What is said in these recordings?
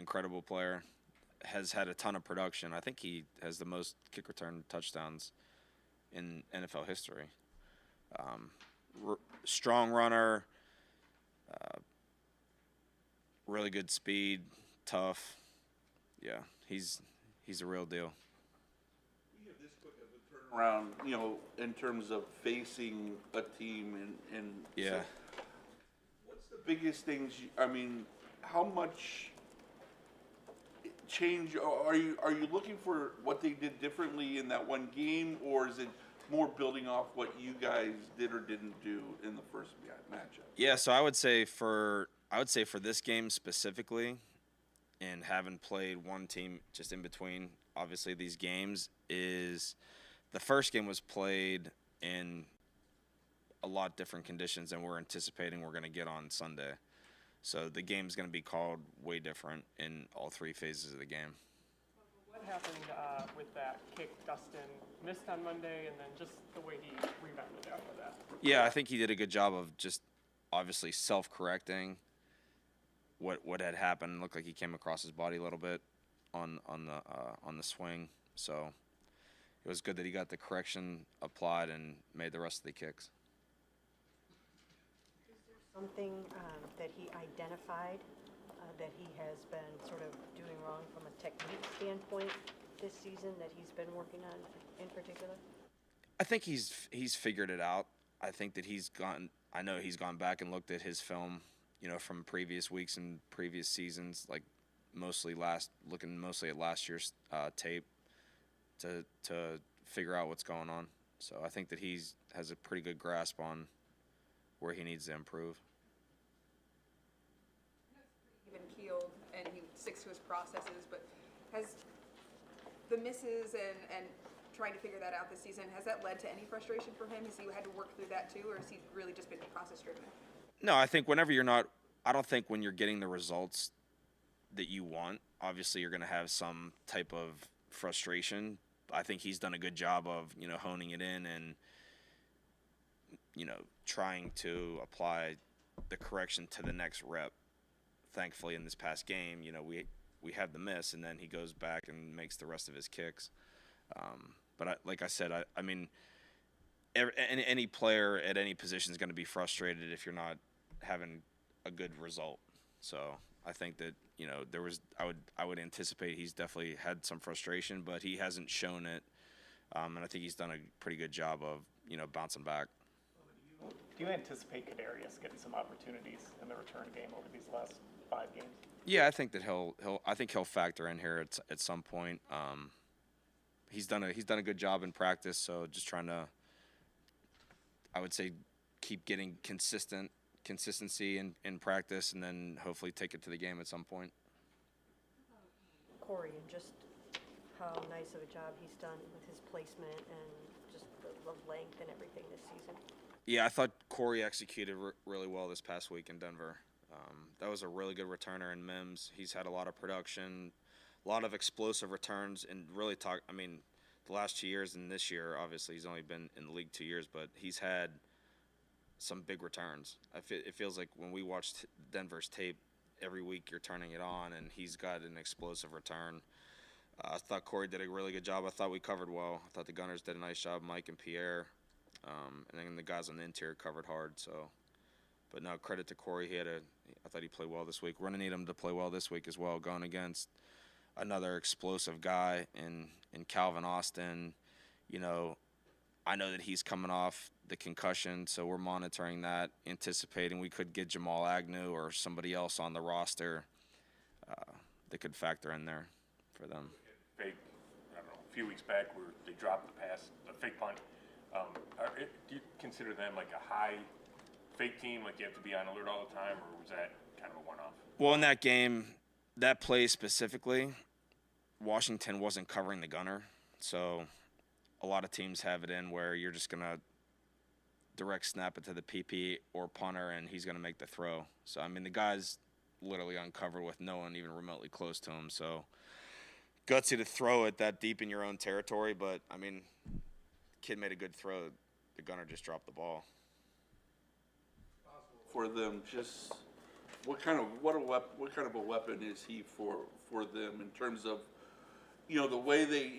incredible player. Has had a ton of production. I think he has the most kick return touchdowns in NFL history. Strong runner, really good speed, tough. Yeah, he's a real deal. You have this quick of a turnaround, in terms of facing a team and Yeah. so what's the biggest things? I mean, how much change are you looking for what they did differently in that one game, or is it more building off what you guys did or didn't do in the first matchup? Yeah, so I would say for this game specifically, and having played one team just in between, obviously these games, is the first game was played in a lot different conditions than we're anticipating we're going to get on Sunday. So the game's going to be called way different in all three phases of the game. What happened with that kick Dustin missed on Monday, and then just the way he rebounded after that? Yeah, I think he did a good job of just obviously self-correcting what had happened. It looked like he came across his body a little bit on the swing. So it was good that he got the correction applied and made the rest of the kicks. Is there something that he identified that he has been sort of doing wrong from a technique standpoint this season that he's been working on in particular? I think he's figured it out. I think that I know he's gone back and looked at his film, from previous weeks and previous seasons, like looking mostly at last year's tape to figure out what's going on. So I think that has a pretty good grasp on where he needs to improve. Even keeled and he sticks to his processes, but has the misses and trying to figure that out this season, has that led to any frustration for him? Has he had to work through that too, or has he really just been process driven? No, I think I don't think when you're getting the results that you want, obviously you're going to have some type of frustration. I think he's done a good job of, honing it in and, trying to apply the correction to the next rep. Thankfully, in this past game, we had the miss, and then he goes back and makes the rest of his kicks. But like I said, I mean, any player at any position is going to be frustrated if you're not having a good result. So I think that I would anticipate he's definitely had some frustration, but he hasn't shown it, and I think he's done a pretty good job of bouncing back. Do you anticipate Kadarius getting some opportunities in the return game over these last 5 games? Yeah, I think that he'll factor in here at some point. He's done a good job in practice, so just trying to, I would say, keep getting consistency in practice, and then hopefully take it to the game at some point. Corey, and just how nice of a job he's done with his placement and just the length and everything this season. Yeah, I thought Corey executed really well this past week in Denver. That was a really good returner in Mims. He's had a lot of production, a lot of explosive returns, and really the last 2 years and this year, obviously he's only been in the league 2 years, but he's had some big returns. It feels like when we watched Denver's tape, every week you're turning it on, and he's got an explosive return. I thought Corey did a really good job. I thought we covered well. I thought the Gunners did a nice job, Mike and Pierre. And then the guys on the interior covered hard. So, but no, credit to Corey. I thought he played well this week. We're going to need him to play well this week as well, going against another explosive guy in Calvin Austin. I know that he's coming off the concussion, so we're monitoring that, anticipating we could get Jamal Agnew or somebody else on the roster that could factor in there for them. Fake, I don't know, a few weeks back where they dropped the pass, the fake punt. Do you consider them like a high fake team, like you have to be on alert all the time, or was that kind of a one-off? Well, in that game, that play specifically, Washington wasn't covering the gunner, so a lot of teams have it in where you're just going to direct snap it to the PP or punter, and he's going to make the throw. So, the guy's literally uncovered with no one even remotely close to him. So, gutsy to throw it that deep in your own territory, but, kid made a good throw. The gunner just dropped the ball. For them, just what kind of a weapon is he for them in terms of, the way they,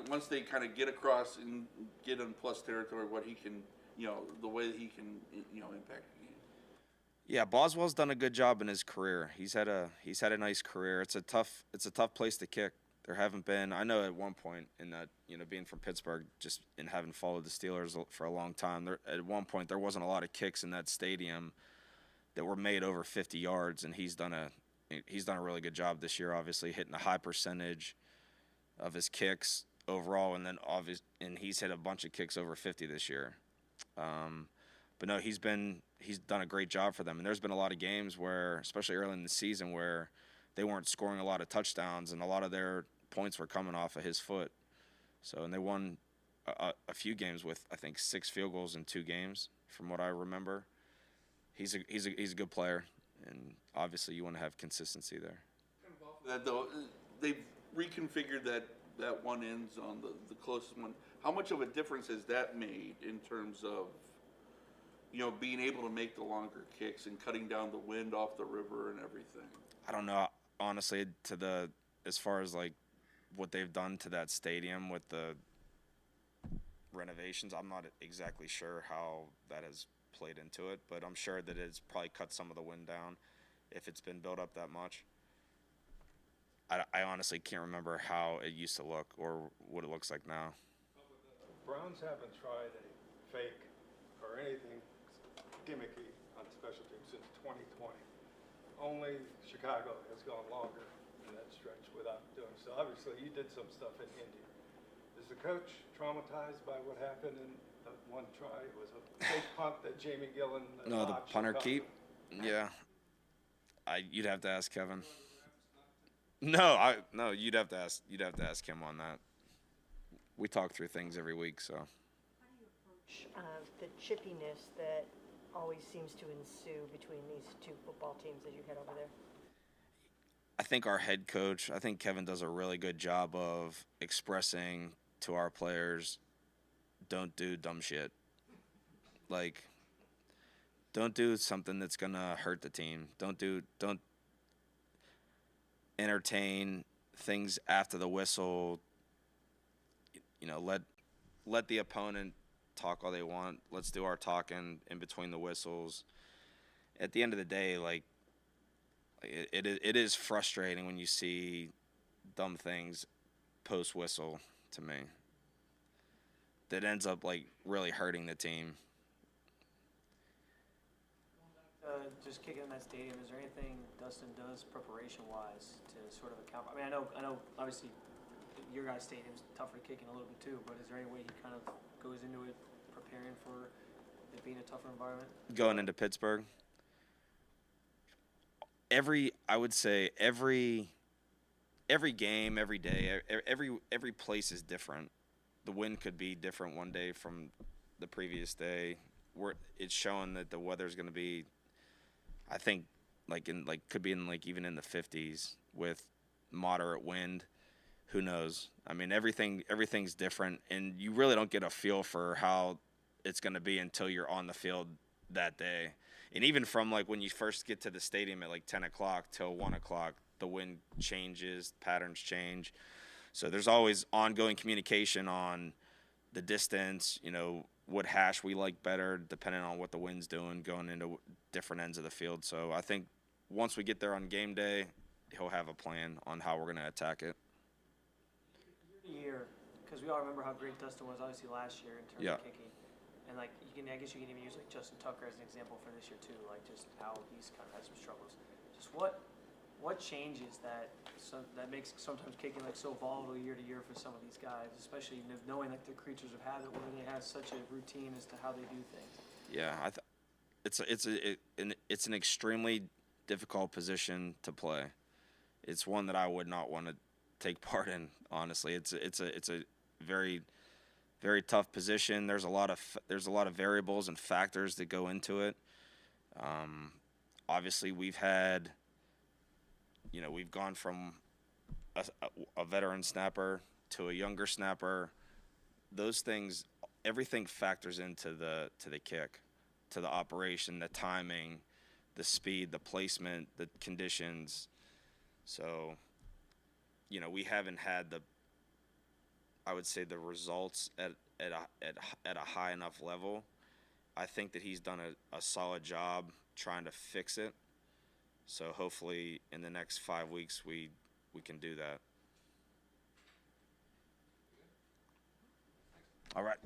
once they kind of get across and get in plus territory, what he can, the way that he can, impact the game. Yeah, Boswell's done a good job in his career. He's had a nice career. It's a tough place to kick. There haven't been, I know at one point in that, being from Pittsburgh, just in having followed the Steelers for a long time, at one point there wasn't a lot of kicks in that stadium that were made over 50 yards, and he's done a really good job this year, obviously hitting a high percentage of his kicks overall, and then he's hit a bunch of kicks over 50 this year. But no, he's done a great job for them, and there's been a lot of games where, especially early in the season, where they weren't scoring a lot of touchdowns, and a lot of their points were coming off of his foot. So, and they won a few games with, I think, 6 field goals in 2 games, from what I remember. He's a good player, and obviously you want to have consistency there. That though, they've reconfigured that one end zone, the closest one. How much of a difference has that made in terms of, being able to make the longer kicks and cutting down the wind off the river and everything? I don't know, honestly, as far as like what they've done to that stadium with the renovations. I'm not exactly sure how that has played into it, but I'm sure that it's probably cut some of the wind down if it's been built up that much. I honestly can't remember how it used to look or what it looks like now. Browns haven't tried a fake or anything gimmicky on special teams since 2020. Only Chicago has gone longer in that stretch without doing so. Obviously, you did some stuff in India. Is the coach traumatized by what happened in the one try? It was a fake punt that Jamie Gillen No, the dodged punter and keep. covered. Yeah, you'd have to ask Kevin. No, you'd have to ask him on that. We talk through things every week, so. The chippiness that always seems to ensue between these 2 football teams as you head over there? I think our head coach, I think Kevin does a really good job of expressing to our players, don't do dumb shit. Like, don't do something that's going to hurt the team. Don't entertain things after the whistle. Let the opponent talk all they want. Let's do our talking in between the whistles. At the end of the day, like, it is frustrating when you see dumb things post whistle to me. That ends up like really hurting the team. Just kicking in that stadium, is there anything Dustin does preparation-wise to sort of account? I mean, I know, obviously, your guys' stadium's tougher kicking a little bit too, but is there any way he kind of goes into it preparing for it being a tougher environment? Going into Pittsburgh, I would say every game, every day, every place is different. The wind could be different one day from the previous day. It's showing that the weather's going to be, I think, could be in even in the 50s with moderate wind. Who knows? I mean, everything's different, and you really don't get a feel for how it's going to be until you're on the field that day. And even from when you first get to the stadium at 10 o'clock till 1 o'clock, the wind changes, patterns change. So there's always ongoing communication on the distance, what hash we like better, depending on what the wind's doing, going into different ends of the field. So I think once we get there on game day, he'll have a plan on how we're going to attack it. Year, because we all remember how great Dustin was obviously last year in terms of kicking. And I guess you can even use Justin Tucker as an example for this year too, just how he's kind of had some struggles. Just what changes that makes sometimes kicking so volatile year to year for some of these guys, especially knowing they're creatures of habit where they have such a routine as to how they do things. Yeah, it's an extremely difficult position to play. It's one that I would not want to take part in. Honestly, it's a very, very tough position. There's a lot of variables and factors that go into it. Obviously, we've gone from a veteran snapper to a younger snapper. Those things, everything factors into the kick, to the operation, the timing, the speed, the placement, the conditions. So, you know, we haven't had I would say the results at a high enough level. I think that he's done a solid job trying to fix it. So hopefully in the next 5 weeks we can do that. All right.